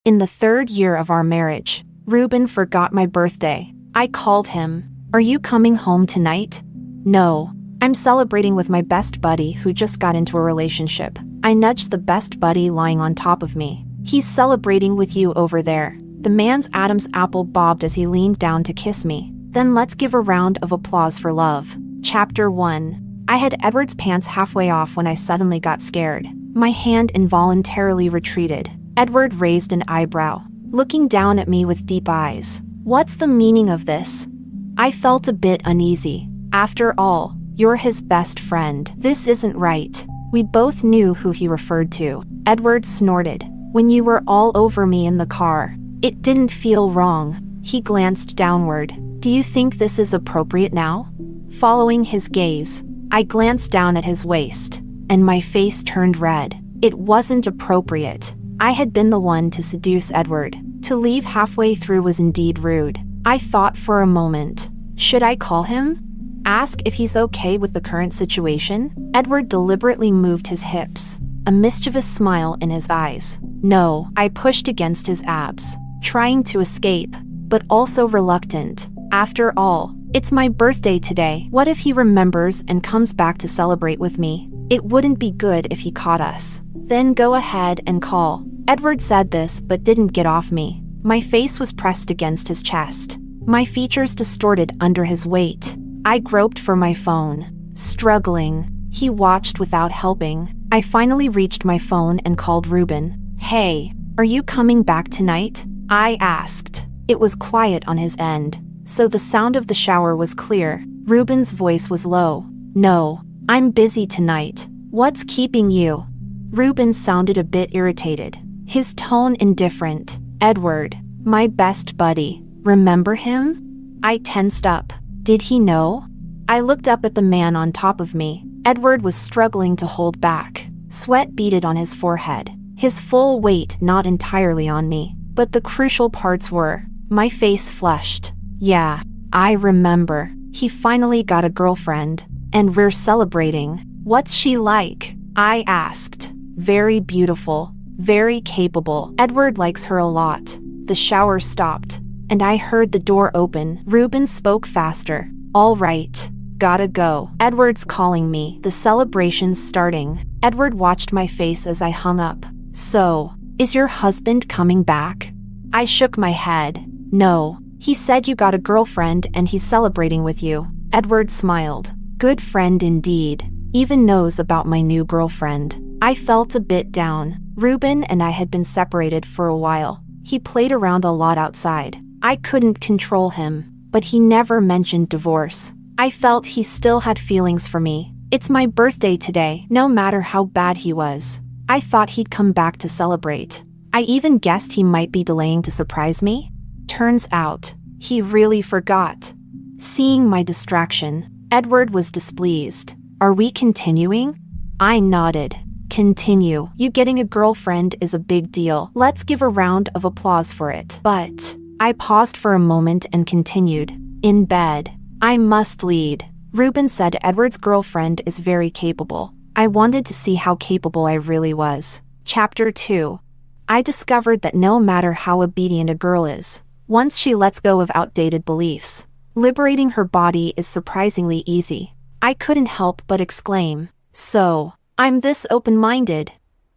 In the 3rd year of our marriage, Ruben forgot my birthday. I called him. Are you coming home tonight? No. I'm celebrating with my best buddy who just got into a relationship. I nudged the best buddy lying on top of me. He's celebrating with you over there. The man's Adam's apple bobbed as he leaned down to kiss me. Then let's give a round of applause for love. Chapter 1. I had Edward's pants halfway off when I suddenly got scared. My hand involuntarily retreated. Edward raised an eyebrow, looking down at me with deep eyes. What's the meaning of this? I felt a bit uneasy. After all, you're his best friend. This isn't right. We both knew who he referred to. Edward snorted. When you were all over me in the car, it didn't feel wrong. He glanced downward. Do you think this is appropriate now? Following his gaze, I glanced down at his waist, and my face turned red. It wasn't appropriate. I had been the one to seduce Edward. To leave halfway through was indeed rude. I thought for a moment. Should I call him? Ask if he's okay with the current situation? Edward deliberately moved his hips, a mischievous smile in his eyes. No, I pushed against his abs, trying to escape, but also reluctant. After all, it's my birthday today. What if he remembers and comes back to celebrate with me? It wouldn't be good if he caught us. Then go ahead and call. Edward said this but didn't get off me. My face was pressed against his chest, my features distorted under his weight. I groped for my phone, struggling. He watched without helping. I finally reached my phone and called Ruben. Hey, are you coming back tonight? I asked. It was quiet on his end, so the sound of the shower was clear. Ruben's voice was low. No, I'm busy tonight. What's keeping you? Ruben sounded a bit irritated, his tone indifferent. Edward, my best buddy. Remember him? I tensed up. Did he know? I looked up at the man on top of me. Edward was struggling to hold back. Sweat beaded on his forehead, his full weight not entirely on me, but the crucial parts were. My face flushed. Yeah, I remember. He finally got a girlfriend, and we're celebrating. What's she like? I asked. Very beautiful, very capable. Edward likes her a lot. The shower stopped, and I heard the door open. Ruben spoke faster. All right, gotta go. Edward's calling me. The celebration's starting. Edward watched my face as I hung up. So, is your husband coming back? I shook my head. No, he said you got a girlfriend and he's celebrating with you. Edward smiled. Good friend indeed. Even knows about my new girlfriend. I felt a bit down. Ruben and I had been separated for a while. He played around a lot outside. I couldn't control him, but he never mentioned divorce. I felt he still had feelings for me. It's my birthday today, no matter how bad he was. I thought he'd come back to celebrate. I even guessed he might be delaying to surprise me. Turns out, he really forgot. Seeing my distraction, Edward was displeased. Are we continuing? I nodded. Continue. You getting a girlfriend is a big deal. Let's give a round of applause for it. But I paused for a moment and continued. In bed. I must lead. Ruben said Edward's girlfriend is very capable. I wanted to see how capable I really was. Chapter 2. I discovered that no matter how obedient a girl is, once she lets go of outdated beliefs, liberating her body is surprisingly easy. I couldn't help but exclaim. So, I'm this open-minded.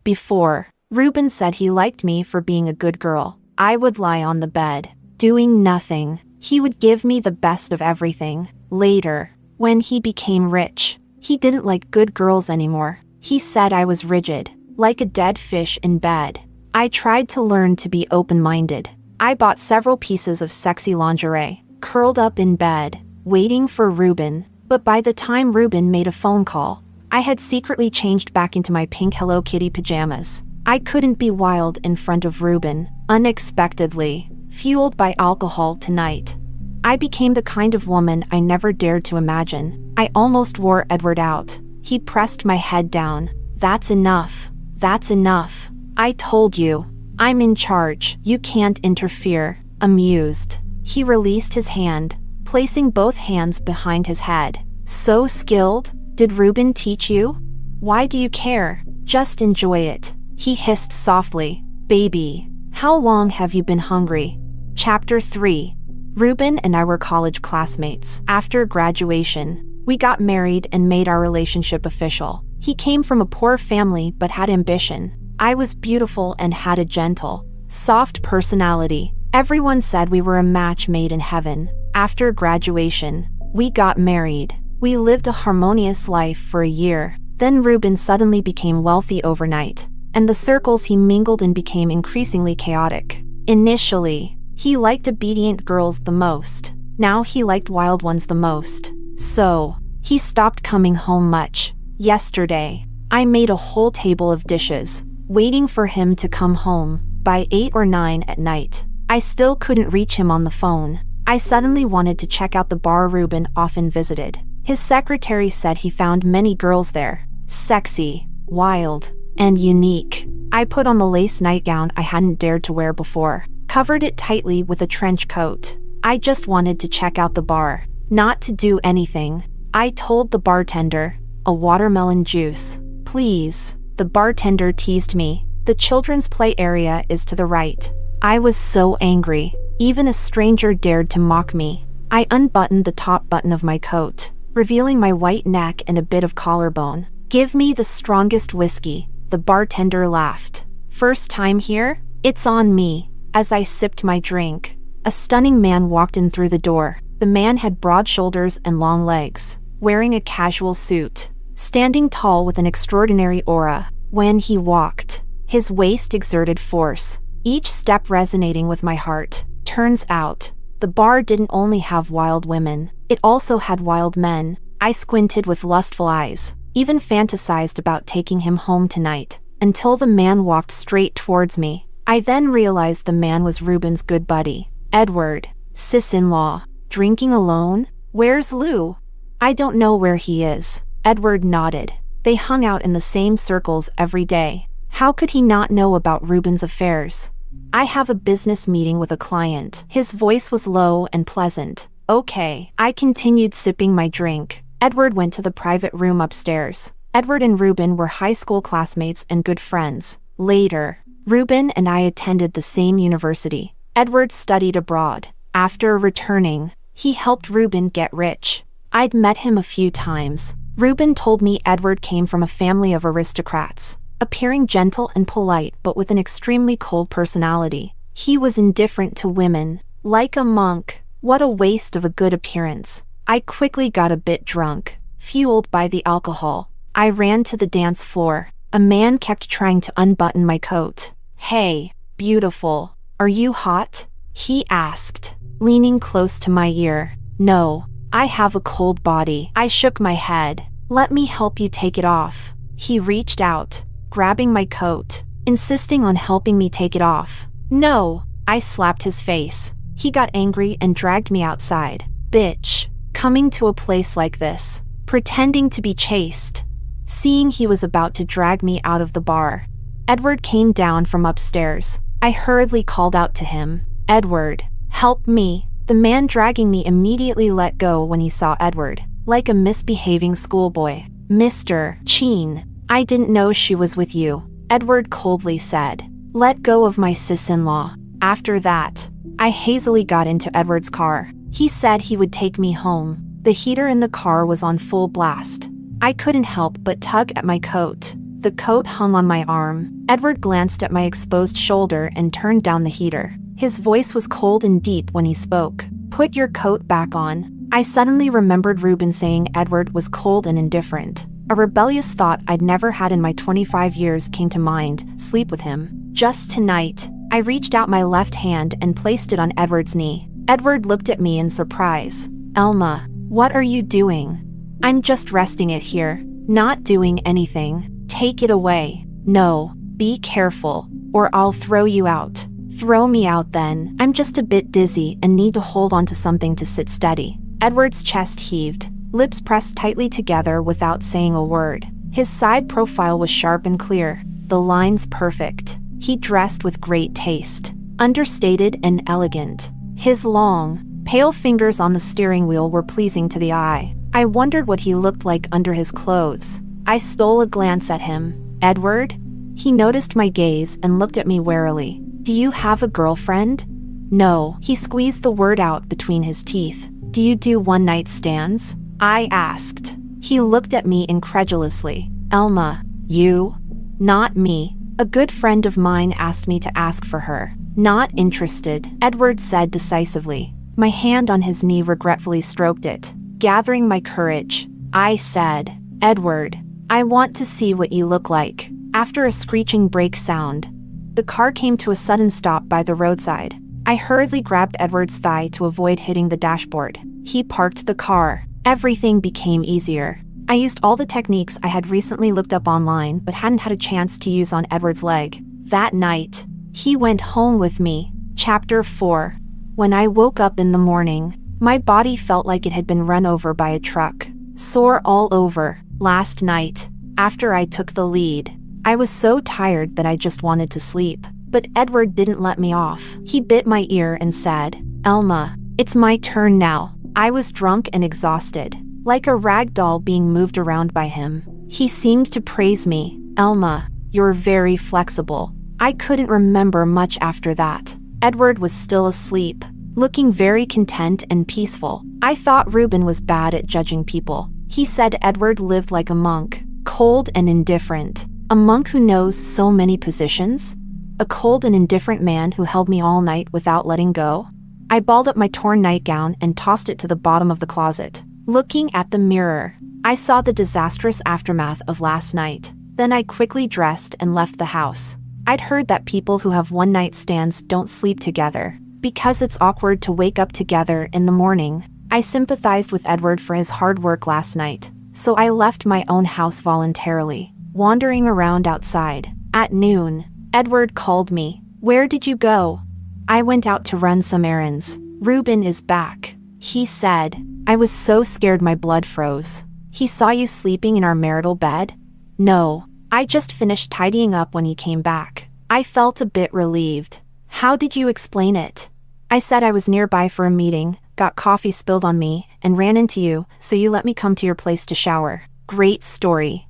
Before, Ruben said he liked me for being a good girl. I would lie on the bed, doing nothing. He would give me the best of everything. Later, when he became rich, he didn't like good girls anymore. He said I was rigid, like a dead fish in bed. I tried to learn to be open-minded. I bought several pieces of sexy lingerie, curled up in bed, waiting for Ruben. But by the time Ruben made a phone call, I had secretly changed back into my pink Hello Kitty pajamas. I couldn't be wild in front of Ruben. Unexpectedly, fueled by alcohol tonight, I became the kind of woman I never dared to imagine. I almost wore Edward out. He pressed my head down. That's enough. That's enough. I told you. I'm in charge. You can't interfere. Amused, he released his hand, placing both hands behind his head. So skilled? Did Ruben teach you? Why do you care? Just enjoy it. He hissed softly. Baby, How long have you been hungry? Chapter 3. Ruben and I were college classmates. After graduation, we got married and made our relationship official. He came from a poor family but had ambition. I was beautiful and had a gentle, soft personality. Everyone said we were a match made in heaven. After graduation, we got married. We lived a harmonious life for a year. Then Ruben suddenly became wealthy overnight, and the circles he mingled in became increasingly chaotic. Initially, he liked obedient girls the most. Now he liked wild ones the most. So, he stopped coming home much. Yesterday, I made a whole table of dishes, waiting for him to come home. By 8 or 9 at night, I still couldn't reach him on the phone. I suddenly wanted to check out the bar Ruben often visited. His secretary said he found many girls there, sexy, wild, and unique. I put on the lace nightgown I hadn't dared to wear before, covered it tightly with a trench coat. I just wanted to check out the bar, not to do anything. I told the bartender, a watermelon juice, please. The bartender teased me. The children's play area is to the right. I was so angry. Even a stranger dared to mock me. I unbuttoned the top button of my coat, revealing my white neck and a bit of collarbone. Give me the strongest whiskey, the bartender laughed. First time here? It's on me. As I sipped my drink, a stunning man walked in through the door. The man had broad shoulders and long legs, wearing a casual suit, standing tall with an extraordinary aura. When he walked, his waist exerted force, each step resonating with my heart. Turns out, the bar didn't only have wild women, it also had wild men. I squinted with lustful eyes, even fantasized about taking him home tonight, until the man walked straight towards me. I then realized the man was Ruben's good buddy, Edward, sis-in-law. Drinking alone? Where's Lou? I don't know where he is. Edward nodded. They hung out in the same circles every day. How could he not know about Ruben's affairs? I have a business meeting with a client. His voice was low and pleasant. Okay. I continued sipping my drink. Edward went to the private room upstairs. Edward and Ruben were high school classmates and good friends. Later, Ruben and I attended the same university. Edward studied abroad. After returning, he helped Ruben get rich. I'd met him a few times. Ruben told me Edward came from a family of aristocrats, appearing gentle and polite but with an extremely cold personality. He was indifferent to women, like a monk. What a waste of a good appearance. I quickly got a bit drunk, fueled by the alcohol. I ran to the dance floor. A man kept trying to unbutton my coat. Hey, beautiful, are you hot? He asked, leaning close to my ear. No, I have a cold body. I shook my head. Let me help you take it off. He reached out, grabbing my coat, insisting on helping me take it off. No, I slapped his face. He got angry and dragged me outside. Bitch, coming to a place like this, pretending to be chaste. Seeing he was about to drag me out of the bar, Edward came down from upstairs. I hurriedly called out to him. Edward, help me. The man dragging me immediately let go when he saw Edward, like a misbehaving schoolboy. Mr. Cheen, I didn't know she was with you, Edward coldly said. Let go of my sis-in-law. After that, I hazily got into Edward's car. He said he would take me home. The heater in the car was on full blast. I couldn't help but tug at my coat. The coat hung on my arm. Edward glanced at my exposed shoulder and turned down the heater. His voice was cold and deep when he spoke. Put your coat back on. I suddenly remembered Ruben saying Edward was cold and indifferent. A rebellious thought I'd never had in my 25 years came to mind. Sleep with him. Just tonight. I reached out my left hand and placed it on Edward's knee. Edward looked at me in surprise. Elma, what are you doing? I'm just resting it here. Not doing anything. Take it away. No, be careful, or I'll throw you out. Throw me out then. I'm just a bit dizzy and need to hold on to something to sit steady. Edward's chest heaved, lips pressed tightly together without saying a word. His side profile was sharp and clear, the lines perfect. He dressed with great taste, understated and elegant. His long, pale fingers on the steering wheel were pleasing to the eye. I wondered what he looked like under his clothes. I stole a glance at him. Edward? He noticed my gaze and looked at me warily. Do you have a girlfriend? No, he squeezed the word out between his teeth. Do you do one-night stands? I asked. He looked at me incredulously. Elma, you? Not me. A good friend of mine asked me to ask for her. Not interested, Edward said decisively. My hand on his knee regretfully stroked it. Gathering my courage, I said, Edward, I want to see what you look like. After a screeching brake sound, the car came to a sudden stop by the roadside. I hurriedly grabbed Edward's thigh to avoid hitting the dashboard. He parked the car. Everything became easier. I used all the techniques I had recently looked up online but hadn't had a chance to use on Edward's leg. That night, he went home with me. Chapter 4. When I woke up in the morning, my body felt like it had been run over by a truck. Sore all over. Last night, after I took the lead, I was so tired that I just wanted to sleep. But Edward didn't let me off. He bit my ear and said, Elma, it's my turn now. I was drunk and exhausted, like a rag doll being moved around by him. He seemed to praise me. Elma, you're very flexible. I couldn't remember much after that. Edward was still asleep, looking very content and peaceful. I thought Reuben was bad at judging people. He said Edward lived like a monk, cold and indifferent. A monk who knows so many positions? A cold and indifferent man who held me all night without letting go? I balled up my torn nightgown and tossed it to the bottom of the closet. Looking at the mirror, I saw the disastrous aftermath of last night. Then I quickly dressed and left the house. I'd heard that people who have one-night stands don't sleep together, because it's awkward to wake up together in the morning. I sympathized with Edward for his hard work last night, so I left my own house voluntarily, wandering around outside. At noon, Edward called me. Where did you go? I went out to run some errands. Reuben is back, he said. I was so scared my blood froze. He saw you sleeping in our marital bed? No, I just finished tidying up when he came back. I felt a bit relieved. How did you explain it? I said I was nearby for a meeting, got coffee spilled on me, and ran into you, so you let me come to your place to shower. Great story.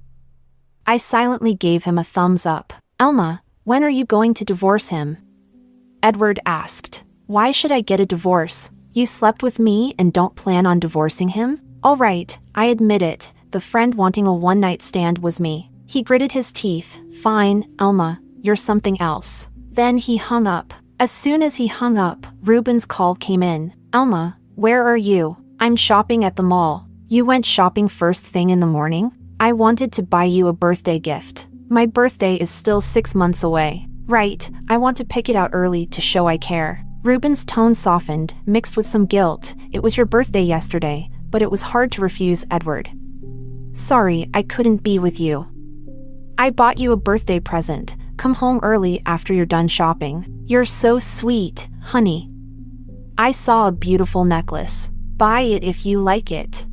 I silently gave him a thumbs up. Elma, when are you going to divorce him? Edward asked. Why should I get a divorce? You slept with me and don't plan on divorcing him? All right, I admit it. The friend wanting a one-night stand was me. He gritted his teeth. Fine, Elma, you're something else. Then he hung up. As soon as he hung up, Reuben's call came in. Elma, where are you? I'm shopping at the mall. You went shopping first thing in the morning? I wanted to buy you a birthday gift. My birthday is still 6 months away. Right, I want to pick it out early to show I care. Reuben's tone softened, mixed with some guilt. It was your birthday yesterday, but it was hard to refuse Edward. Sorry, I couldn't be with you. I bought you a birthday present. Come home early after you're done shopping. You're so sweet, honey. I saw a beautiful necklace. Buy it if you like it.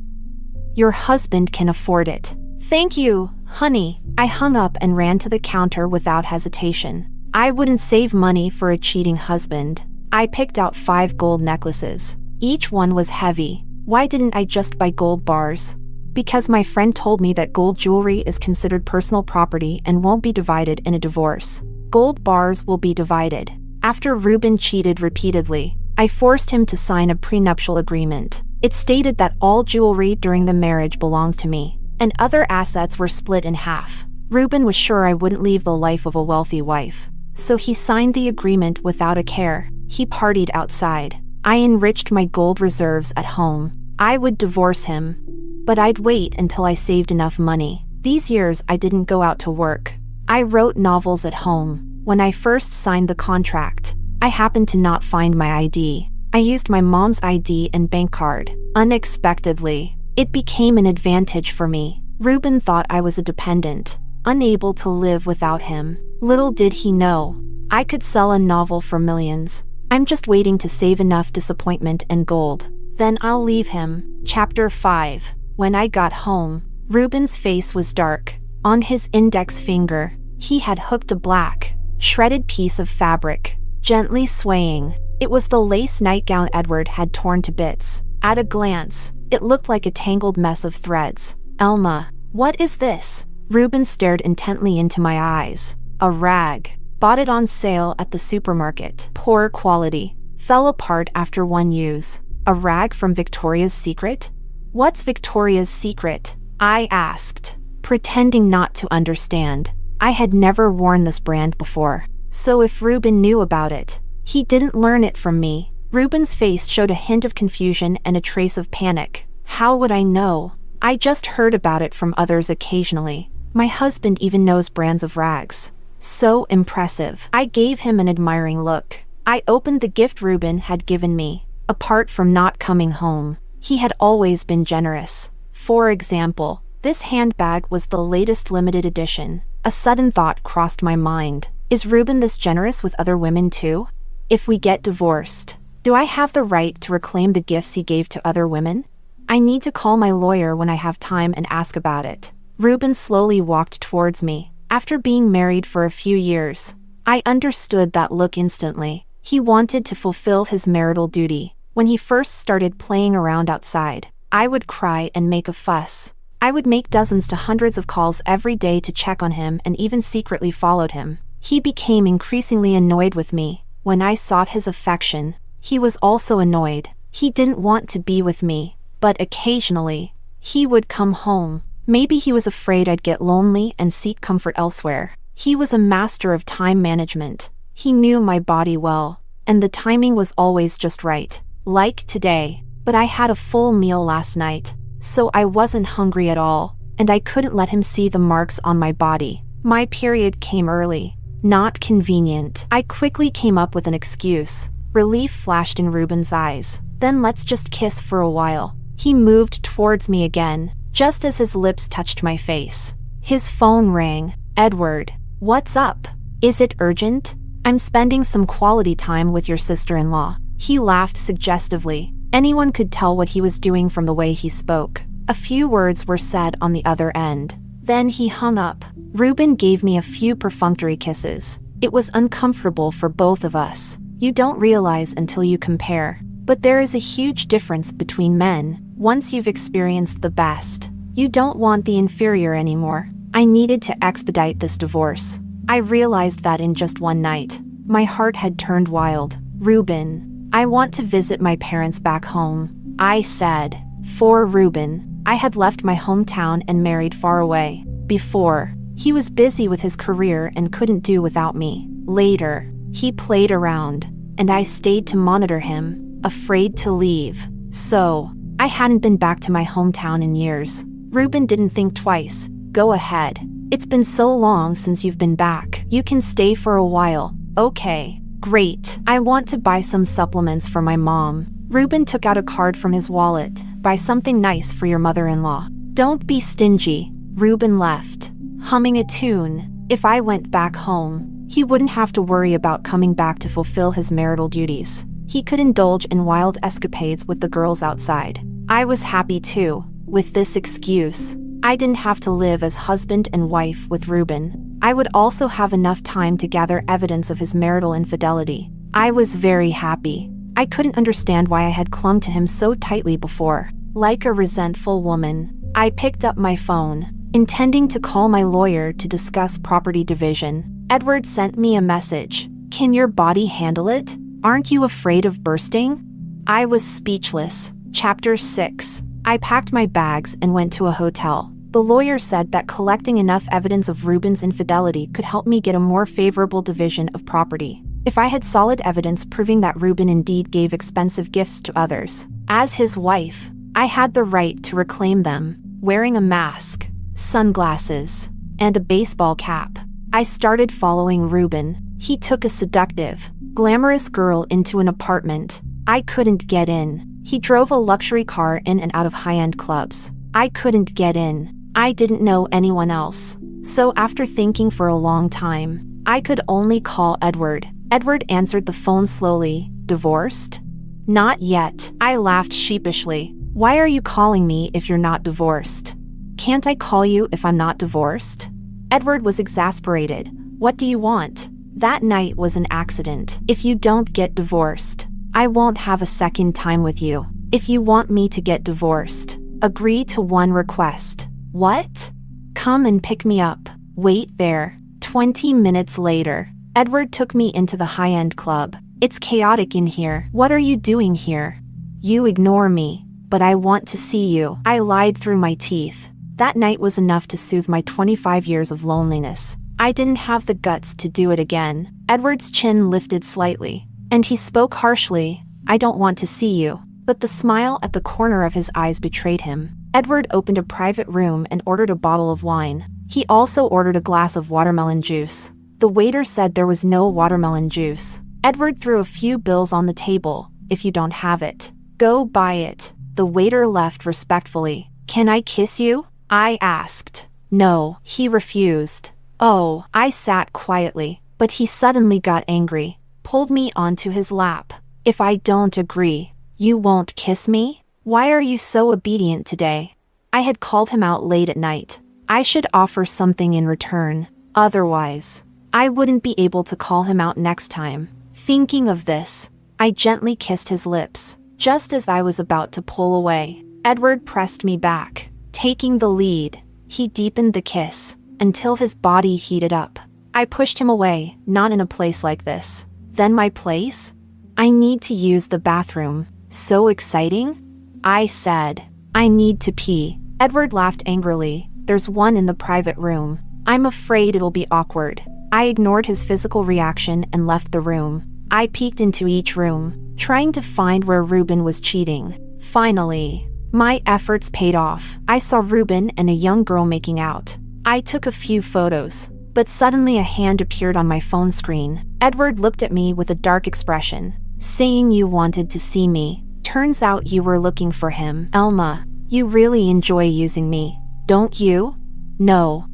Your husband can afford it. Thank you, honey. I hung up and ran to the counter without hesitation. I wouldn't save money for a cheating husband. I picked out 5 gold necklaces. Each one was heavy. Why didn't I just buy gold bars? Because my friend told me that gold jewelry is considered personal property and won't be divided in a divorce. Gold bars will be divided. After Reuben cheated repeatedly, I forced him to sign a prenuptial agreement. It stated that all jewelry during the marriage belonged to me, and other assets were split in half. Reuben was sure I wouldn't leave the life of a wealthy wife, so he signed the agreement without a care. He partied outside. I enriched my gold reserves at home. I would divorce him, but I'd wait until I saved enough money. These years I didn't go out to work. I wrote novels at home. When I first signed the contract, I happened to not find my ID. I used my mom's ID and bank card. Unexpectedly, it became an advantage for me. Reuben thought I was a dependent, unable to live without him. Little did he know, I could sell a novel for millions. I'm just waiting to save enough disappointment and gold. Then I'll leave him. Chapter 5. When I got home, Reuben's face was dark. On his index finger, he had hooked a black, shredded piece of fabric, gently swaying. It was the lace nightgown Edward had torn to bits. At a glance, it looked like a tangled mess of threads. Elma, what is this? Reuben stared intently into my eyes. A rag. Bought it on sale at the supermarket. Poor quality. Fell apart after one use. A rag from Victoria's Secret? What's Victoria's Secret? I asked, pretending not to understand. I had never worn this brand before. So if Ruben knew about it, he didn't learn it from me. Ruben's face showed a hint of confusion and a trace of panic. How would I know? I just heard about it from others occasionally. My husband even knows brands of rags. So impressive. I gave him an admiring look. I opened the gift Ruben had given me. Apart from not coming home, he had always been generous. For example, this handbag was the latest limited edition. A sudden thought crossed my mind. Is Ruben this generous with other women too? If we get divorced, do I have the right to reclaim the gifts he gave to other women? I need to call my lawyer when I have time and ask about it. Ruben slowly walked towards me. After being married for a few years, I understood that look instantly. He wanted to fulfill his marital duty. When he first started playing around outside, I would cry and make a fuss. I would make dozens to hundreds of calls every day to check on him and even secretly followed him. He became increasingly annoyed with me. When I sought his affection, he was also annoyed. He didn't want to be with me, but occasionally, he would come home. Maybe he was afraid I'd get lonely and seek comfort elsewhere. He was a master of time management. He knew my body well, and the timing was always just right. Like today, but I had a full meal last night, so I wasn't hungry at all, and I couldn't let him see the marks on my body. My period came early. Not convenient. I quickly came up with an excuse. Relief flashed in Ruben's eyes. Then let's just kiss for a while. He moved towards me again, just as his lips touched my face. His phone rang. Edward, what's up? Is it urgent? I'm spending some quality time with your sister-in-law. He laughed suggestively. Anyone could tell what he was doing from the way he spoke. A few words were said on the other end. Then he hung up. Ruben gave me a few perfunctory kisses. It was uncomfortable for both of us. You don't realize until you compare. But there is a huge difference between men. Once you've experienced the best, you don't want the inferior anymore. I needed to expedite this divorce. I realized that in just one night. My heart had turned wild. Ruben, I want to visit my parents back home, I said. For Ruben, I had left my hometown and married far away. Before, he was busy with his career and couldn't do without me. Later, he played around, and I stayed to monitor him, afraid to leave. So, I hadn't been back to my hometown in years. Ruben didn't think twice. Go ahead. It's been so long since you've been back. You can stay for a while. Okay. Great. I want to buy some supplements for my mom. Ruben took out a card from his wallet. Buy something nice for your mother-in-law. Don't be stingy. Ruben left, humming a tune. If I went back home, he wouldn't have to worry about coming back to fulfill his marital duties. He could indulge in wild escapades with the girls outside. I was happy too. With this excuse, I didn't have to live as husband and wife with Ruben. I would also have enough time to gather evidence of his marital infidelity. I was very happy. I couldn't understand why I had clung to him so tightly before. Like a resentful woman, I picked up my phone, intending to call my lawyer to discuss property division. Edward sent me a message. Can your body handle it? Aren't you afraid of bursting? I was speechless. Chapter 6. I packed my bags and went to a hotel. The lawyer said that collecting enough evidence of Ruben's infidelity could help me get a more favorable division of property. If I had solid evidence proving that Ruben indeed gave expensive gifts to others, as his wife, I had the right to reclaim them. Wearing a mask, sunglasses, and a baseball cap, I started following Ruben. He took a seductive, glamorous girl into an apartment. I couldn't get in. He drove a luxury car in and out of high-end clubs. I couldn't get in. I didn't know anyone else. So after thinking for a long time, I could only call Edward. Edward answered the phone slowly. Divorced? Not yet. I laughed sheepishly. Why are you calling me if you're not divorced? Can't I call you if I'm not divorced? Edward was exasperated. What do you want? That night was an accident. If you don't get divorced, I won't have a second time with you. If you want me to get divorced, agree to one request. What? Come and pick me up. Wait there. 20 minutes later, Edward took me into the high-end club. It's chaotic in here. What are you doing here? You ignore me, but I want to see you. I lied through my teeth. That night was enough to soothe my 25 years of loneliness. I didn't have the guts to do it again. Edward's chin lifted slightly, and he spoke harshly. I don't want to see you. But the smile at the corner of his eyes betrayed him. Edward opened a private room and ordered a bottle of wine. He also ordered a glass of watermelon juice. The waiter said there was no watermelon juice. Edward threw a few bills on the table. If you don't have it, go buy it. The waiter left respectfully. Can I kiss you? I asked. No, he refused. Oh, I sat quietly, but he suddenly got angry, pulled me onto his lap. If I don't agree, you won't kiss me? Why are you so obedient today? I had called him out late at night. I should offer something in return. Otherwise, I wouldn't be able to call him out next time. Thinking of this, I gently kissed his lips. Just as I was about to pull away, Edward pressed me back, taking the lead. He deepened the kiss until his body heated up. I pushed him away. Not in a place like this. Then my place? I need to use the bathroom. So exciting? I said. I need to pee. Edward laughed angrily. There's one in the private room. I'm afraid it'll be awkward. I ignored his physical reaction and left the room. I peeked into each room, trying to find where Ruben was cheating. Finally, my efforts paid off. I saw Ruben and a young girl making out. I took a few photos, but suddenly a hand appeared on my phone screen. Edward looked at me with a dark expression, saying you wanted to see me. Turns out you were looking for him. Elma, you really enjoy using me, don't you? No.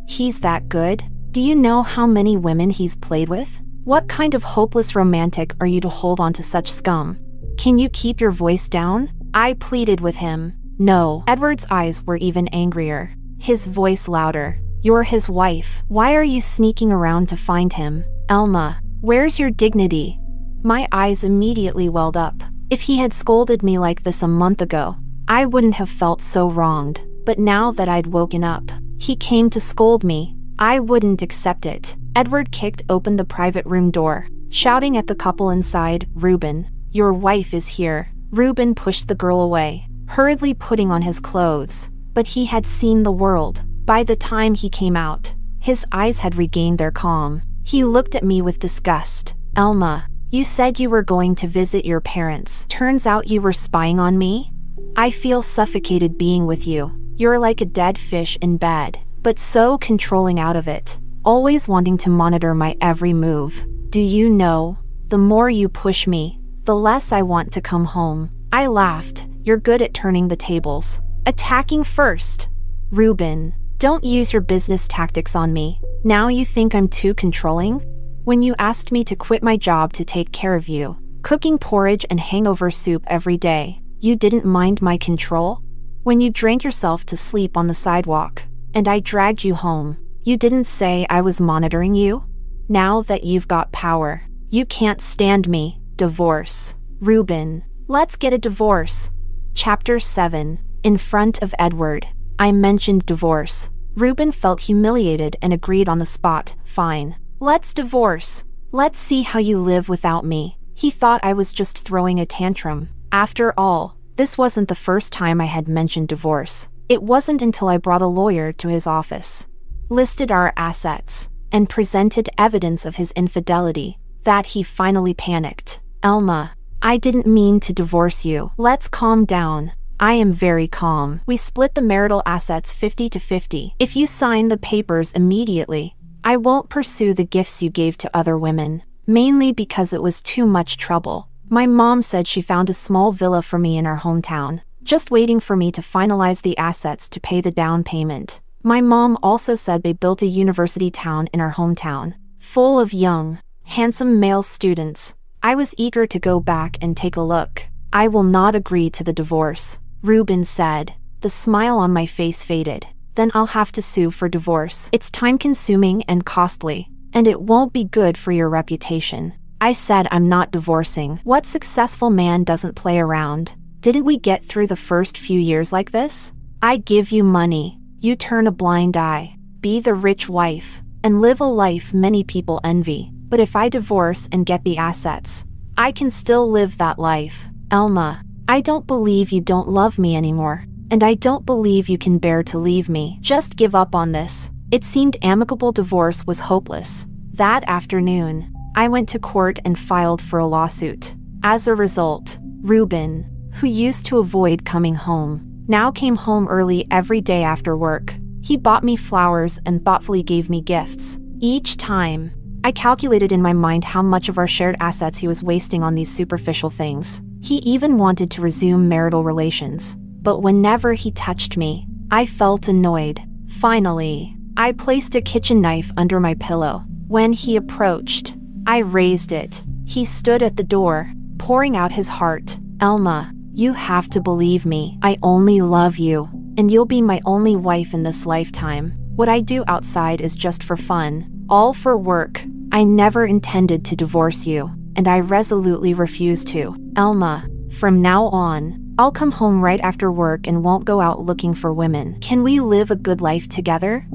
He's that good? Do you know how many women he's played with? What kind of hopeless romantic are you to hold on to such scum? Can you keep your voice down? I pleaded with him. No. Edward's eyes were even angrier, his voice louder. You're his wife. Why are you sneaking around to find him? Elma, where's your dignity? My eyes immediately welled up. If he had scolded me like this a month ago, I wouldn't have felt so wronged. But now that I'd woken up, he came to scold me. I wouldn't accept it. Edward kicked open the private room door, shouting at the couple inside, Ruben, your wife is here. Ruben pushed the girl away, hurriedly putting on his clothes. But he had seen the world. By the time he came out, his eyes had regained their calm. He looked at me with disgust. Elma, you said you were going to visit your parents. Turns out you were spying on me? I feel suffocated being with you. You're like a dead fish in bed, but so controlling out of it, always wanting to monitor my every move. Do you know, the more you push me, the less I want to come home. I laughed. You're good at turning the tables. Attacking first. Ruben, don't use your business tactics on me. Now you think I'm too controlling? When you asked me to quit my job to take care of you, cooking porridge and hangover soup every day, you didn't mind my control? When you drank yourself to sleep on the sidewalk, and I dragged you home, you didn't say I was monitoring you? Now that you've got power, you can't stand me. Divorce. Ruben, let's get a divorce. Chapter 7. In front of Edward. I mentioned divorce. Ruben felt humiliated and agreed on the spot. Fine. Let's divorce. Let's see how you live without me. He thought I was just throwing a tantrum. After all, this wasn't the first time I had mentioned divorce. It wasn't until I brought a lawyer to his office, listed our assets, and presented evidence of his infidelity, that he finally panicked. Elma, I didn't mean to divorce you. Let's calm down. I am very calm. We split the marital assets 50-50. If you sign the papers immediately, I won't pursue the gifts you gave to other women, mainly because it was too much trouble. My mom said she found a small villa for me in our hometown, just waiting for me to finalize the assets to pay the down payment. My mom also said they built a university town in our hometown, full of young, handsome male students. I was eager to go back and take a look. I will not agree to the divorce, Ruben said. The smile on my face faded. Then I'll have to sue for divorce. It's time-consuming and costly, and it won't be good for your reputation. I said I'm not divorcing. What successful man doesn't play around? Didn't we get through the first few years like this? I give you money. You turn a blind eye. Be the rich wife. and live a life many people envy. But if I divorce and get the assets, I can still live that life. Elma, I don't believe you don't love me anymore, and I don't believe you can bear to leave me. Just give up on this. It seemed amicable divorce was hopeless. That afternoon, I went to court and filed for a lawsuit. As a result, Ruben, who used to avoid coming home, now came home early every day after work. He bought me flowers and thoughtfully gave me gifts. Each time, I calculated in my mind how much of our shared assets he was wasting on these superficial things. He even wanted to resume marital relations. But whenever he touched me, I felt annoyed. Finally, I placed a kitchen knife under my pillow. When he approached, I raised it. He stood at the door, pouring out his heart. Elma, you have to believe me. I only love you, and you'll be my only wife in this lifetime. What I do outside is just for fun, all for work. I never intended to divorce you, and I resolutely refuse to. Elma, from now on, I'll come home right after work and won't go out looking for women. Can we live a good life together?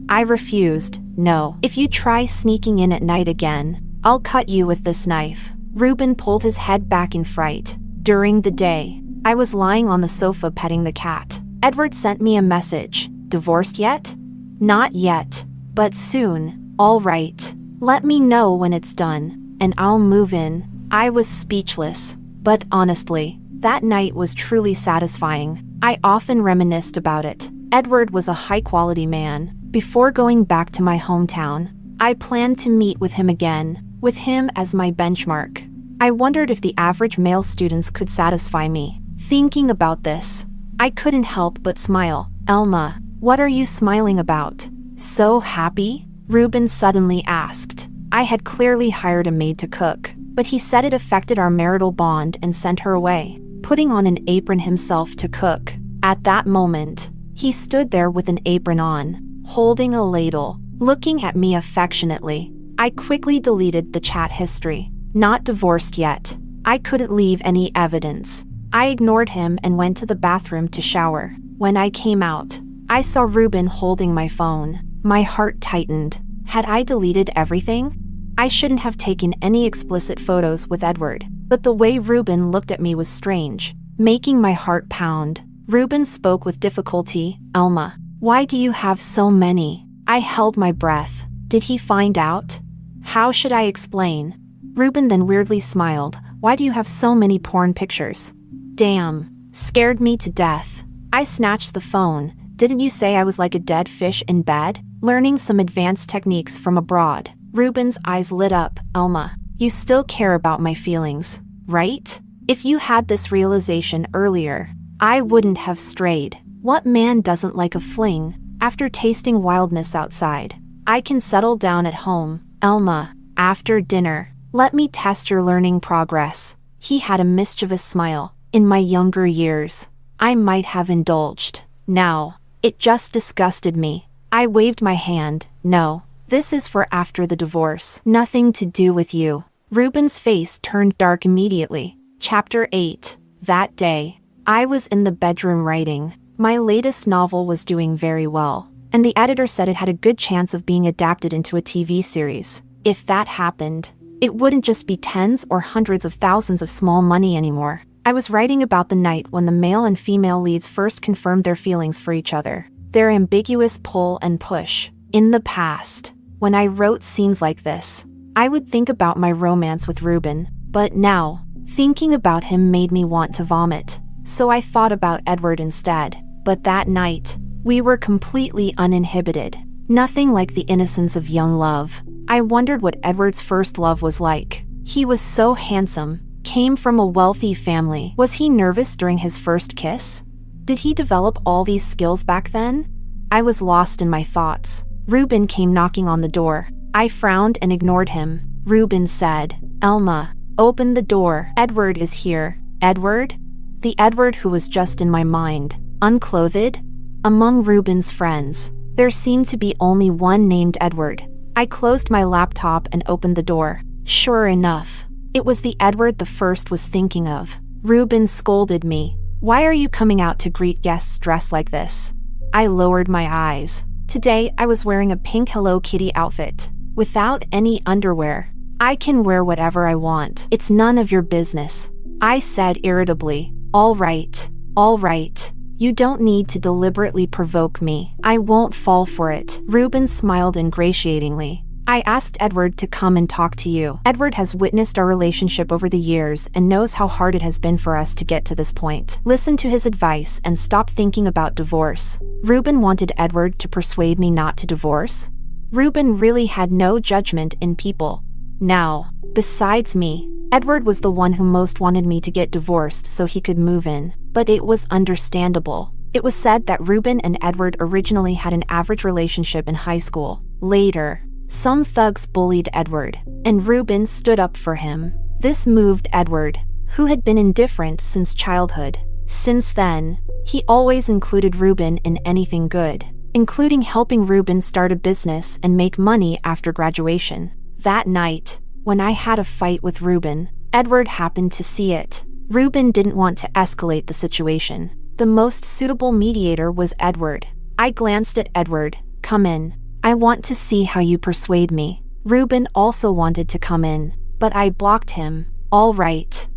I refused. No. If you try sneaking in at night again, I'll cut you with this knife. Ruben pulled his head back in fright. During the day, I was lying on the sofa petting the cat. Edward sent me a message. Divorced yet? Not yet, but soon. All right. Let me know when it's done, and I'll move in. I was speechless, but honestly, that night was truly satisfying. I often reminisced about it. Edward was a high-quality man. Before going back to my hometown, I planned to meet with him again, with him as my benchmark. I wondered if the average male students could satisfy me. Thinking about this, I couldn't help but smile. Elma, what are you smiling about? So happy? Ruben suddenly asked. I had clearly hired a maid to cook, but he said it affected our marital bond and sent her away, putting on an apron himself to cook. At that moment, he stood there with an apron on, holding a ladle, looking at me affectionately. I quickly deleted the chat history. Not divorced yet. I couldn't leave any evidence. I ignored him and went to the bathroom to shower. When I came out, I saw Ruben holding my phone. My heart tightened. Had I deleted everything? I shouldn't have taken any explicit photos with Edward, but the way Ruben looked at me was strange, making my heart pound. Ruben spoke with difficulty. Elma, why do you have so many? I held my breath. Did he find out? How should I explain? Ruben then weirdly smiled. Why do you have so many porn pictures? Damn. Scared me to death. I snatched the phone. Didn't you say I was like a dead fish in bed? Learning some advanced techniques from abroad. Ruben's eyes lit up. Elma, you still care about my feelings, right? If you had this realization earlier, I wouldn't have strayed. What man doesn't like a fling? After tasting wildness outside, I can settle down at home. Elma, after dinner, let me test your learning progress. He had a mischievous smile. In my younger years, I might have indulged. Now, it just disgusted me. I waved my hand. No, this is for after the divorce. Nothing to do with you. Ruben's face turned dark immediately. Chapter 8. That day, I was in the bedroom writing. My latest novel was doing very well, and the editor said it had a good chance of being adapted into a TV series. If that happened, it wouldn't just be tens or hundreds of thousands of small money anymore. I was writing about the night when the male and female leads first confirmed their feelings for each other, their ambiguous pull and push. In the past, when I wrote scenes like this, I would think about my romance with Ruben, but now, thinking about him made me want to vomit. So I thought about Edward instead. But that night, we were completely uninhibited. Nothing like the innocence of young love. I wondered what Edward's first love was like. He was so handsome, came from a wealthy family. Was he nervous during his first kiss? Did he develop all these skills back then? I was lost in my thoughts. Ruben came knocking on the door. I frowned and ignored him. Ruben said, Elma, open the door. Edward is here. Edward? The Edward who was just in my mind. Unclothed? Among Ruben's friends, there seemed to be only one named Edward. I closed my laptop and opened the door. Sure enough, it was the Edward the first was thinking of. Ruben scolded me. Why are you coming out to greet guests dressed like this? I lowered my eyes. Today, I was wearing a pink Hello Kitty outfit, without any underwear. I can wear whatever I want. It's none of your business. I said irritably. All right. You don't need to deliberately provoke me. I won't fall for it. Ruben smiled ingratiatingly. I asked Edward to come and talk to you. Edward has witnessed our relationship over the years and knows how hard it has been for us to get to this point. Listen to his advice and stop thinking about divorce. Ruben wanted Edward to persuade me not to divorce? Ruben really had no judgment in people. Now, besides me, Edward was the one who most wanted me to get divorced so he could move in. But it was understandable. It was said that Ruben and Edward originally had an average relationship in high school. Later, some thugs bullied Edward, and Ruben stood up for him. This moved Edward, who had been indifferent since childhood. Since then, he always included Ruben in anything good, including helping Ruben start a business and make money after graduation. That night, when I had a fight with Ruben, Edward happened to see it. Ruben didn't want to escalate the situation. The most suitable mediator was Edward. I glanced at Edward. Come in. I want to see how you persuade me. Ruben also wanted to come in, but I blocked him. All right.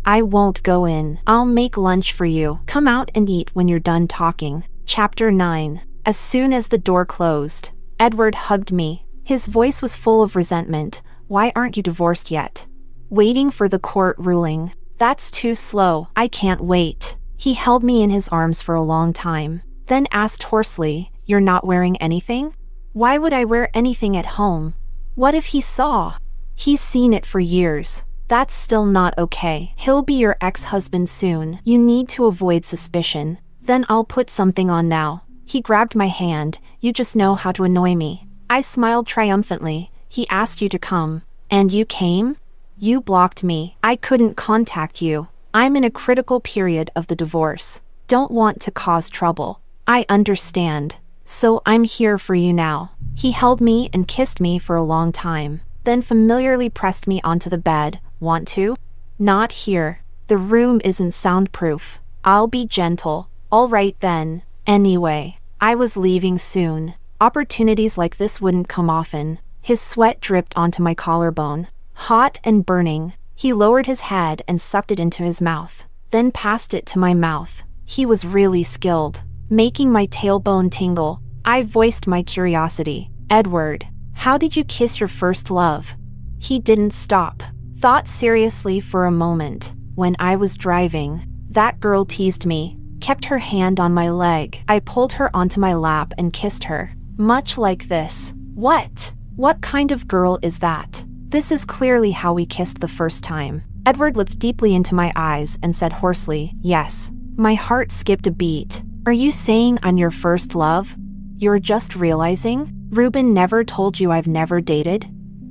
I won't go in. I'll make lunch for you. Come out and eat when you're done talking. Chapter 9. As soon as the door closed, Edward hugged me. His voice was full of resentment. Why aren't you divorced yet? Waiting for the court ruling. That's too slow. I can't wait. He held me in his arms for a long time, then asked hoarsely, You're not wearing anything? Why would I wear anything at home? What if he saw? He's seen it for years. That's still not okay. He'll be your ex-husband soon. You need to avoid suspicion. Then I'll put something on now. He grabbed my hand. You just know how to annoy me. I smiled triumphantly. He asked you to come. And you came? You blocked me. I couldn't contact you. I'm in a critical period of the divorce. Don't want to cause trouble. I understand. So I'm here for you now. He held me and kissed me for a long time, then familiarly pressed me onto the bed. Want to? Not here. The room isn't soundproof. I'll be gentle. All right then. Anyway, I was leaving soon. Opportunities like this wouldn't come often. His sweat dripped onto my collarbone. Hot and burning, he lowered his head and sucked it into his mouth, then passed it to my mouth. He was really skilled, making my tailbone tingle. I voiced my curiosity. Edward, how did you kiss your first love? He didn't stop. Thought seriously for a moment. When I was driving, that girl teased me, kept her hand on my leg. I pulled her onto my lap and kissed her. Much like this. What? What kind of girl is that? This is clearly how we kissed the first time. Edward looked deeply into my eyes and said hoarsely, Yes. My heart skipped a beat. Are you saying I'm your first love? You're just realizing? Ruben never told you I've never dated?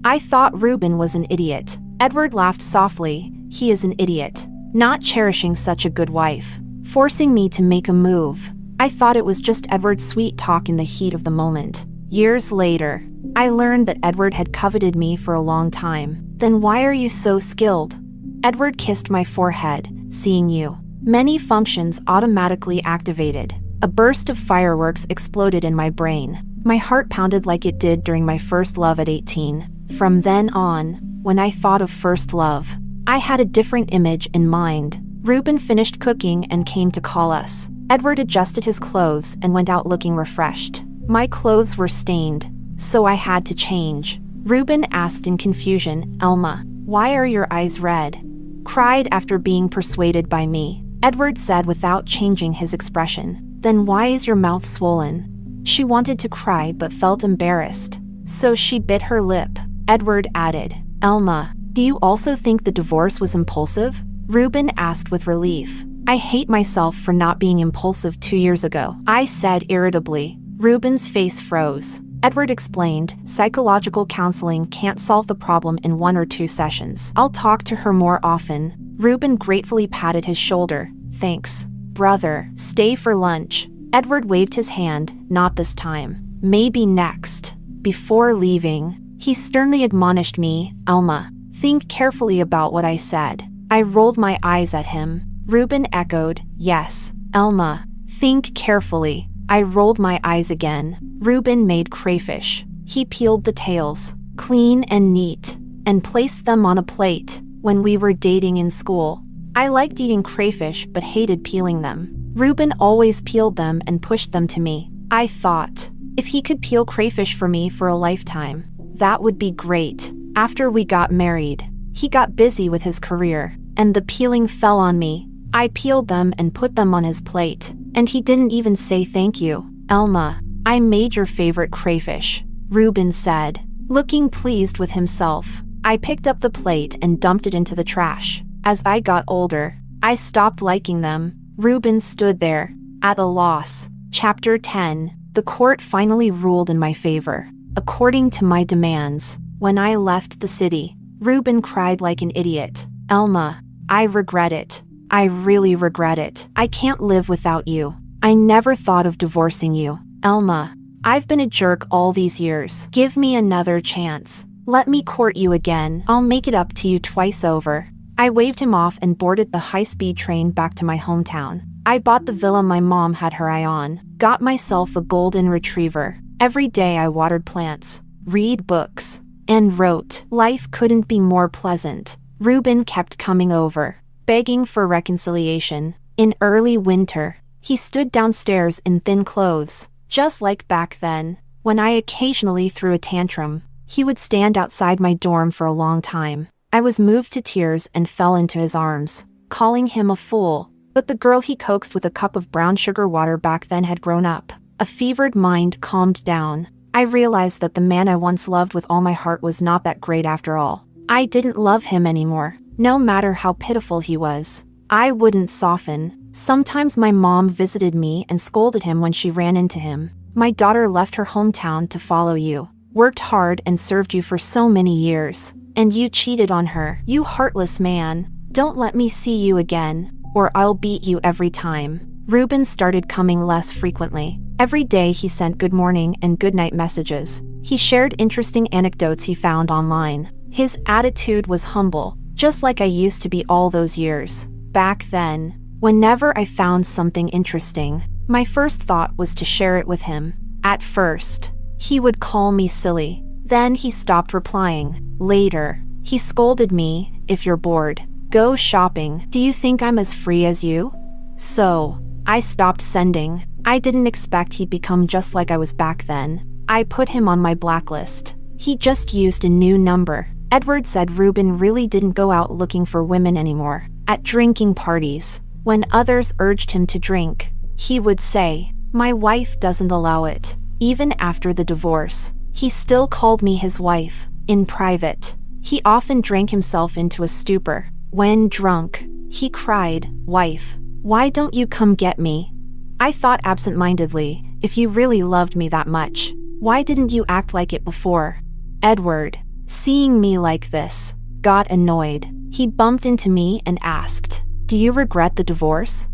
I thought Ruben was an idiot. Edward laughed softly. He is an idiot. Not cherishing such a good wife. Forcing me to make a move. I thought it was just Edward's sweet talk in the heat of the moment. Years later, I learned that Edward had coveted me for a long time. Then why are you so skilled? Edward kissed my forehead, seeing you. Many functions automatically activated. A burst of fireworks exploded in my brain. My heart pounded like it did during my first love at 18. From then on, when I thought of first love, I had a different image in mind. Ruben finished cooking and came to call us. Edward adjusted his clothes and went out looking refreshed. My clothes were stained, so I had to change. Ruben asked in confusion, Elma, why are your eyes red? Cried after being persuaded by me. Edward said without changing his expression, Then why is your mouth swollen? She wanted to cry but felt embarrassed, so she bit her lip. Edward added, Elma, do you also think the divorce was impulsive? Ruben asked with relief. I hate myself for not being impulsive 2 years ago, I said irritably. Ruben's face froze. Edward explained, psychological counseling can't solve the problem in 1 or 2 sessions. I'll talk to her more often. Ruben gratefully patted his shoulder. Thanks. Brother, stay for lunch. Edward waved his hand, not this time. Maybe next. Before leaving, he sternly admonished me, Elma, think carefully about what I said. I rolled my eyes at him. Ruben echoed, Yes, Elma, think carefully. I rolled my eyes again. Ruben made crayfish. He peeled the tails, clean and neat, and placed them on a plate. When we were dating in school, I liked eating crayfish but hated peeling them. Ruben always peeled them and pushed them to me. I thought, if he could peel crayfish for me for a lifetime, that would be great. After we got married, he got busy with his career, and the peeling fell on me. I peeled them and put them on his plate, and he didn't even say thank you. Elma, I made your favorite crayfish, Ruben said, looking pleased with himself. I picked up the plate and dumped it into the trash. As I got older, I stopped liking them. Ruben stood there, at a loss. Chapter 10. The court finally ruled in my favor. According to my demands, when I left the city, Ruben cried like an idiot. Elma, I regret it. I really regret it. I can't live without you. I never thought of divorcing you. Elma, I've been a jerk all these years. Give me another chance. Let me court you again. I'll make it up to you twice over. I waved him off and boarded the high-speed train back to my hometown. I bought the villa my mom had her eye on, got myself a golden retriever. Every day I watered plants, read books, and wrote. Life couldn't be more pleasant. Ruben kept coming over, begging for reconciliation. In early winter, he stood downstairs in thin clothes, just like back then. When I occasionally threw a tantrum, he would stand outside my dorm for a long time. I was moved to tears and fell into his arms, calling him a fool. But the girl he coaxed with a cup of brown sugar water back then had grown up. A fevered mind calmed down. I realized that the man I once loved with all my heart was not that great after all. I didn't love him anymore, no matter how pitiful he was. I wouldn't soften. Sometimes my mom visited me and scolded him when she ran into him. My daughter left her hometown to follow you, worked hard and served you for so many years, and you cheated on her. You heartless man. Don't let me see you again, or I'll beat you every time. Ruben started coming less frequently. Every day he sent good morning and good night messages. He shared interesting anecdotes he found online. His attitude was humble, just like I used to be all those years. Back then, whenever I found something interesting, my first thought was to share it with him. At first, he would call me silly. Then he stopped replying. Later, he scolded me, if you're bored, go shopping. Do you think I'm as free as you? So, I stopped sending. I didn't expect he'd become just like I was back then. I put him on my blacklist. He just used a new number. Edward said Ruben really didn't go out looking for women anymore. At drinking parties, when others urged him to drink, he would say, "My wife doesn't allow it." Even after the divorce, he still called me his wife. In private, he often drank himself into a stupor. When drunk, he cried, "Wife, why don't you come get me?" I thought absent-mindedly, if you really loved me that much, why didn't you act like it before? Edward, seeing me like this, got annoyed. He bumped into me and asked, "Do you regret the divorce?"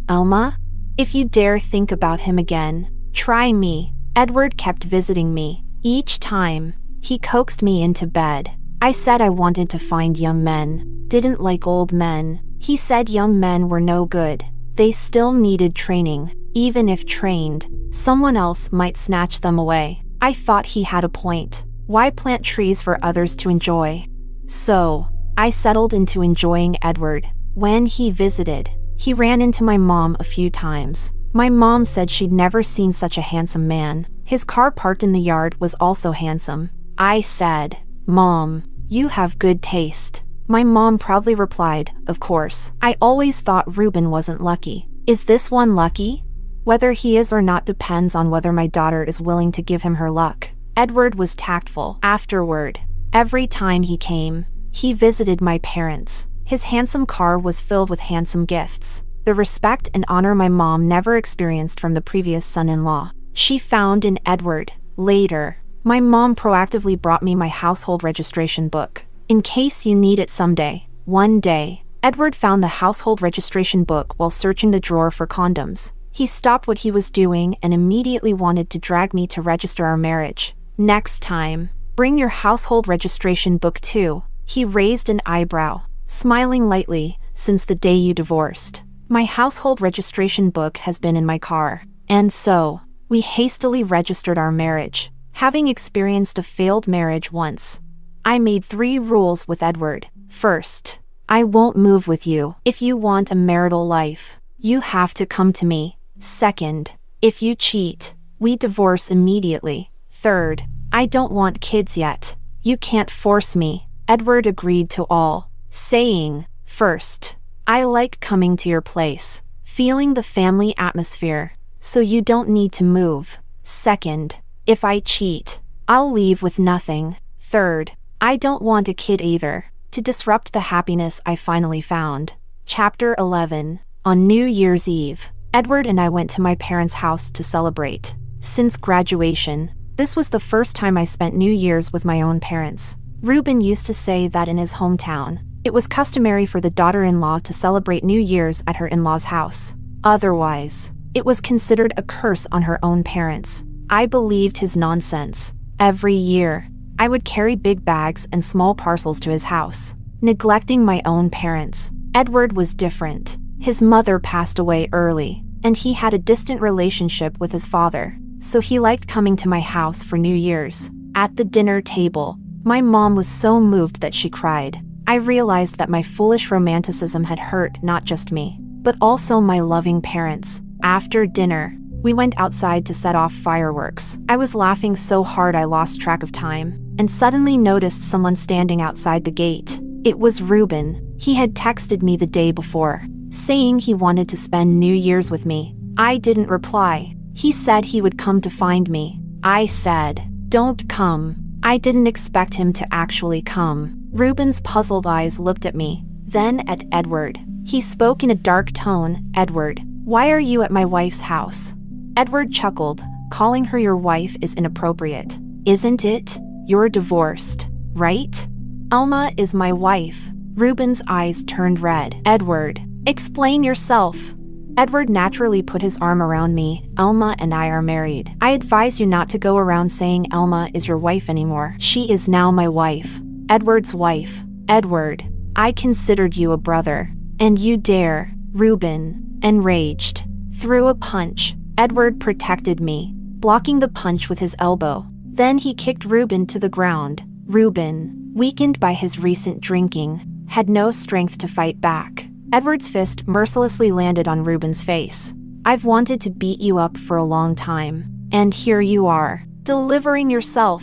Elma? If you dare think about him again, try me. Edward kept visiting me. Each time, he coaxed me into bed. I said I wanted to find young men, didn't like old men. He said young men were no good. They still needed training. Even if trained, someone else might snatch them away. I thought he had a point. Why plant trees for others to enjoy? So, I settled into enjoying Edward. When he visited, he ran into my mom a few times. My mom said she'd never seen such a handsome man. His car parked in the yard was also handsome. I said, "Mom, you have good taste." My mom proudly replied, "Of course. I always thought Ruben wasn't lucky." Is this one lucky? Whether he is or not depends on whether my daughter is willing to give him her luck. Edward was tactful. Afterward, every time he came, he visited my parents. His handsome car was filled with handsome gifts. The respect and honor my mom never experienced from the previous son-in-law, she found in Edward. Later, my mom proactively brought me my household registration book. In case you need it someday. One day, Edward found the household registration book while searching the drawer for condoms. He stopped what he was doing and immediately wanted to drag me to register our marriage. "Next time, bring your household registration book too." He raised an eyebrow, smiling lightly, "Since the day you divorced. My household registration book has been in my car." And so, we hastily registered our marriage, having experienced a failed marriage once. I made 3 rules with Edward. First, I won't move with you. If you want a marital life, you have to come to me. Second, if you cheat, we divorce immediately. Third, I don't want kids yet. You can't force me. Edward agreed to all, saying, first, I like coming to your place, feeling the family atmosphere, so you don't need to move. Second, if I cheat, I'll leave with nothing. Third, I don't want a kid either, to disrupt the happiness I finally found. Chapter 11. On New Year's Eve, Edward and I went to my parents' house to celebrate. Since graduation, this was the first time I spent New Year's with my own parents. Reuben used to say that in his hometown, it was customary for the daughter-in-law to celebrate New Year's at her in-laws' house. Otherwise, it was considered a curse on her own parents. I believed his nonsense. Every year, I would carry big bags and small parcels to his house, neglecting my own parents. Edward was different. His mother passed away early, and he had a distant relationship with his father, so he liked coming to my house for New Year's. At the dinner table, my mom was so moved that she cried. I realized that my foolish romanticism had hurt not just me, but also my loving parents. After dinner, we went outside to set off fireworks. I was laughing so hard I lost track of time, and suddenly noticed someone standing outside the gate. It was Reuben. He had texted me the day before, saying he wanted to spend New Year's with me. I didn't reply. He said he would come to find me. I said, "Don't come." I didn't expect him to actually come. Reuben's puzzled eyes looked at me, then at Edward. He spoke in a dark tone. "Edward, why are you at my wife's house?" Edward chuckled. "Calling her your wife is inappropriate, isn't it? You're divorced, right?" "Alma is my wife." Reuben's eyes turned red. "Edward, explain yourself." Edward naturally put his arm around me. "Alma and I are married. I advise you not to go around saying Alma is your wife anymore. She is now my wife. Edward's wife." "Edward, I considered you a brother, and you dare." Reuben, enraged, threw a punch. Edward protected me, blocking the punch with his elbow. Then he kicked Reuben to the ground. Reuben, weakened by his recent drinking, had no strength to fight back. Edward's fist mercilessly landed on Reuben's face. "I've wanted to beat you up for a long time, and here you are, delivering yourself."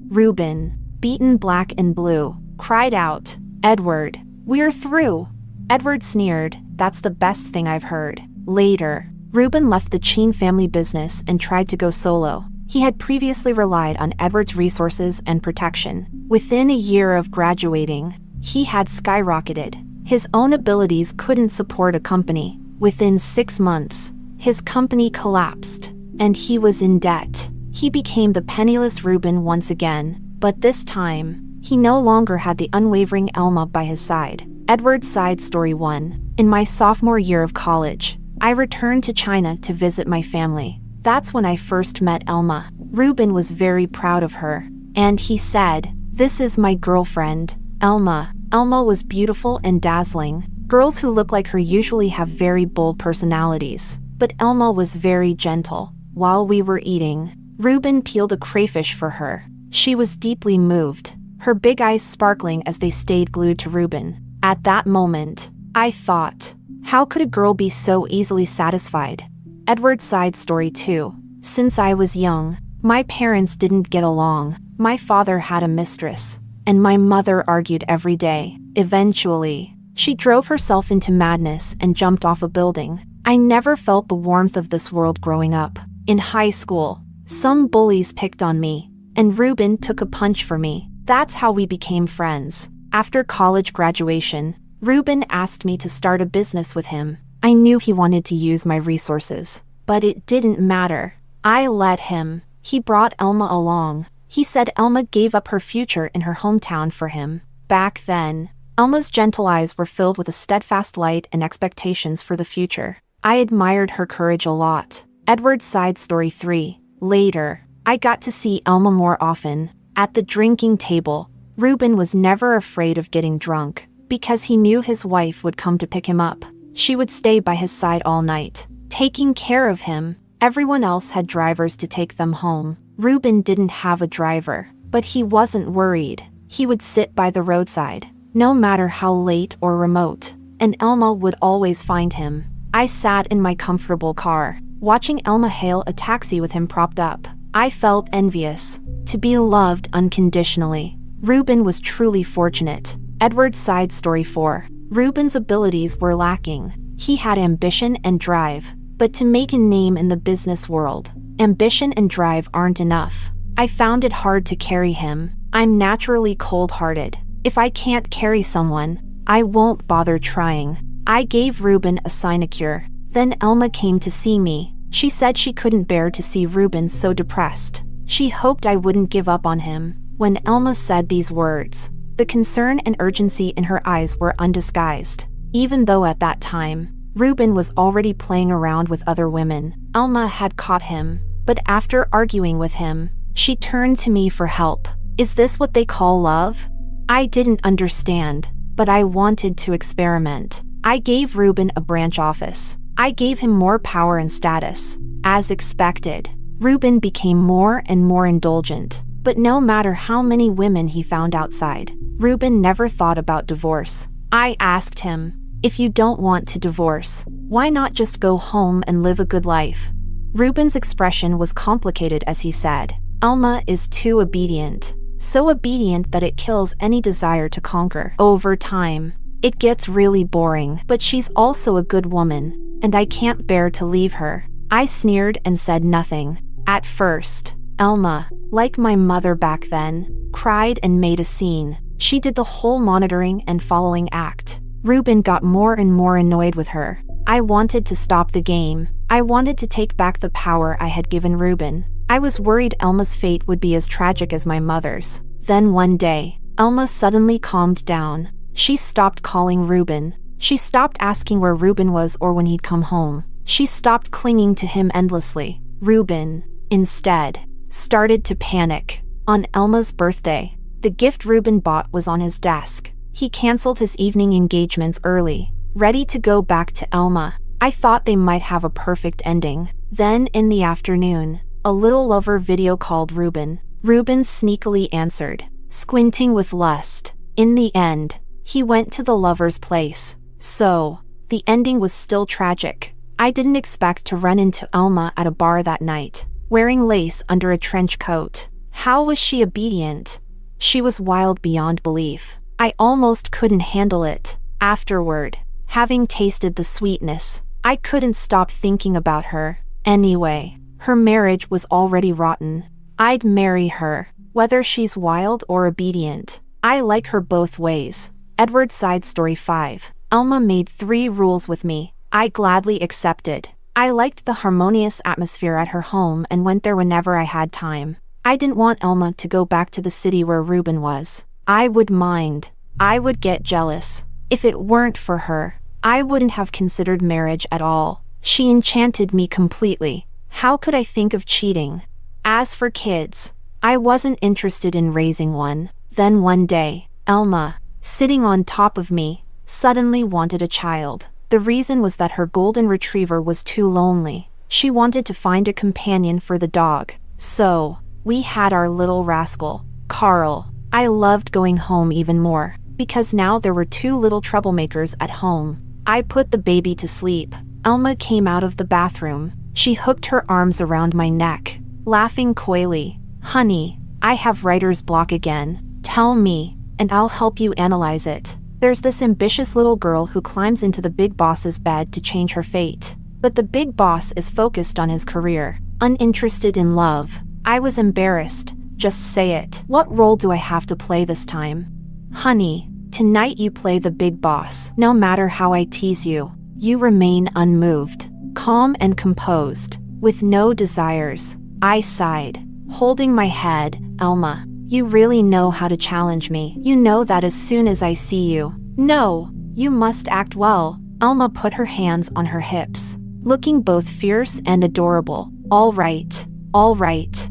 Reuben, beaten black and blue, cried out, "Edward, we're through." Edward sneered, "That's the best thing I've heard." Later, Reuben left the Cheen family business and tried to go solo. He had previously relied on Edward's resources and protection. Within a year of graduating, he had skyrocketed. His own abilities couldn't support a company. Within 6 months, his company collapsed, and he was in debt. He became the penniless Reuben once again, but this time, he no longer had the unwavering Alma by his side. Edward's side story 1. In my sophomore year of college, I returned to China to visit my family. That's when I first met Alma. Reuben was very proud of her, and he said, "This is my girlfriend, Alma." Alma was beautiful and dazzling. Girls who look like her usually have very bold personalities, but Alma was very gentle. While we were eating, Reuben peeled a crayfish for her. She was deeply moved, her big eyes sparkling as they stayed glued to Reuben. At that moment, I thought, how could a girl be so easily satisfied? Edward's side story 2. Since I was young, my parents didn't get along. My father had a mistress, and my mother argued every day. Eventually, she drove herself into madness and jumped off a building. I never felt the warmth of this world growing up. In high school, some bullies picked on me, and Reuben took a punch for me. That's how we became friends. After college graduation, Reuben asked me to start a business with him. I knew he wanted to use my resources, but it didn't matter. I let him. He brought Alma along. He said Alma gave up her future in her hometown for him. Back then, Alma's gentle eyes were filled with a steadfast light and expectations for the future. I admired her courage a lot. Edward's side story 3. Later, I got to see Alma more often. At the drinking table, Reuben was never afraid of getting drunk, because he knew his wife would come to pick him up. She would stay by his side all night, taking care of him. Everyone else had drivers to take them home. Ruben didn't have a driver, but he wasn't worried. He would sit by the roadside, no matter how late or remote, and Elma would always find him. I sat in my comfortable car, watching Elma hail a taxi with him propped up. I felt envious. To be loved unconditionally. Ruben was truly fortunate. Edward's side story 4. Ruben's abilities were lacking. He had ambition and drive, but to make a name in the business world, ambition and drive aren't enough. I found it hard to carry him. I'm naturally cold-hearted. If I can't carry someone, I won't bother trying. I gave Ruben a sinecure. Then Elma came to see me. She said she couldn't bear to see Ruben so depressed. She hoped I wouldn't give up on him. When Elma said these words, the concern and urgency in her eyes were undisguised. Even though at that time, Ruben was already playing around with other women, Elma had caught him. But after arguing with him, she turned to me for help. Is this what they call love? I didn't understand, but I wanted to experiment. I gave Ruben a branch office. I gave him more power and status. As expected, Ruben became more and more indulgent. But no matter how many women he found outside, Ruben never thought about divorce. I asked him, if you don't want to divorce, why not just go home and live a good life? Ruben's expression was complicated as he said, Elma is too obedient. So obedient that it kills any desire to conquer. Over time, it gets really boring. But she's also a good woman, and I can't bear to leave her. I sneered and said nothing. At first, Elma, like my mother back then, cried and made a scene. She did the whole monitoring and following act. Ruben got more and more annoyed with her. I wanted to stop the game. I wanted to take back the power I had given Ruben. I was worried Elma's fate would be as tragic as my mother's. Then one day, Elma suddenly calmed down. She stopped calling Ruben. She stopped asking where Ruben was or when he'd come home. She stopped clinging to him endlessly. Ruben, instead, started to panic. On Elma's birthday, the gift Ruben bought was on his desk. He canceled his evening engagements early, ready to go back to Elma. I thought they might have a perfect ending. Then, in the afternoon, a little lover video called Ruben. Ruben sneakily answered, squinting with lust. In the end, he went to the lover's place. So, the ending was still tragic. I didn't expect to run into Elma at a bar that night, wearing lace under a trench coat. How was she obedient? She was wild beyond belief. I almost couldn't handle it. Afterward, having tasted the sweetness, I couldn't stop thinking about her. Anyway, her marriage was already rotten. I'd marry her, whether she's wild or obedient. I like her both ways. Edward's side story 5. Elma made 3 rules with me. I gladly accepted. I liked the harmonious atmosphere at her home and went there whenever I had time. I didn't want Elma to go back to the city where Ruben was. I would mind. I would get jealous. If it weren't for her, I wouldn't have considered marriage at all. She enchanted me completely. How could I think of cheating? As for kids, I wasn't interested in raising one. Then one day, Elma, sitting on top of me, suddenly wanted a child. The reason was that her golden retriever was too lonely. She wanted to find a companion for the dog. So, we had our little rascal, Carl. I loved going home even more, because now there were 2 little troublemakers at home. I put the baby to sleep. Elma came out of the bathroom. She hooked her arms around my neck, laughing coyly. Honey, I have writer's block again. Tell me, and I'll help you analyze it. There's this ambitious little girl who climbs into the big boss's bed to change her fate. But the big boss is focused on his career, uninterested in love. I was embarrassed. Just say it. What role do I have to play this time? Honey, tonight you play the big boss. No matter how I tease you, you remain unmoved, calm and composed, with no desires. I sighed, holding my head. Elma, you really know how to challenge me. You know that as soon as I see you. No, you must act well. Elma put her hands on her hips, looking both fierce and adorable. All right.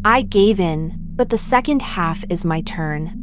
I gave in, but the second half is my turn.